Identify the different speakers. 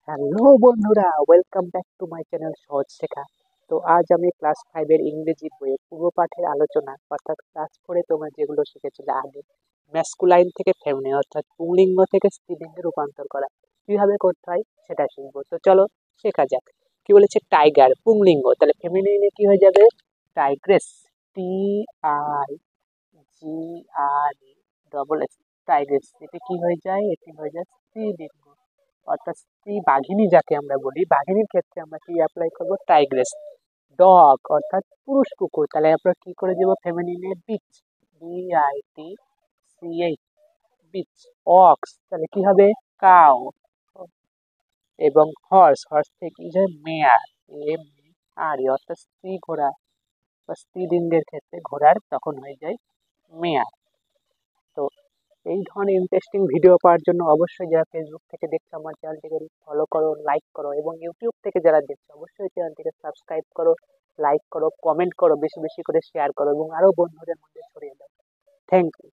Speaker 1: Hello বন্ধুরা, welcome back to my channel সহজ শেখা। তো আজ আমি ক্লাস 5 এর ইংরেজি বইয়ের পূর্ব পাঠের আলোচনা অর্থাৎ ক্লাস 4 এ তোমরা যেগুলো শিখেছিলে আগে, ম্যাস্কুলাইন থেকে ফেমিনিন অর্থাৎ পুংলিঙ্গ থেকে স্ত্রীলিঙ্গে রূপান্তর করা কিভাবে করতে হয় সেটা শিখবো। তো চলো শেখা যাক। কি বলেছে? টাইগার পুংলিঙ্গ, তাহলে ফেমিনিনে কি হয়ে যাবে? টাইগ্রেস। TIGRES Tigress. এটি কি হয়ে যায়? এটি হয়ে যায় স্ত্রীলিঙ্গ অর্থাৎ স্ত্রী বাঘিনী যাকে আমরা বলি, বাঘিনীর ক্ষেত্রে আমরা কি অ্যাপ্লাই করবো? টাইগ্রেস। ডগ অর্থাৎ পুরুষ কুকুর, তাহলে আমরা কি করে দেবো? ফেমিনিনে বিচ। BITCH, beach. অক্স, তাহলে কি হবে? কাউ। এবং হর্স, হর্স থেকে কি যায়? মেয়ার। অর্থাৎ স্ত্রী ঘোড়া বা স্ত্রীলিঙ্গের ক্ষেত্রে ঘোড়ার তখন হয়ে যায় মেয়ার। তো এই ধরনের ইন্টারেস্টিং ভিডিও পাওয়ার জন্য অবশ্যই যারা ফেসবুক থেকে দেখছো আমার চ্যানেলটিকে ফলো করো, লাইক করো, এবং ইউটিউব থেকে যারা দেখছো অবশ্যই চ্যানেলটিকে সাবস্ক্রাইব করো, লাইক করো, কমেন্ট করো, বেশি বেশি করে শেয়ার করো এবং আরো বন্ধুদের মধ্যে ছড়িয়ে দাও। Thank you.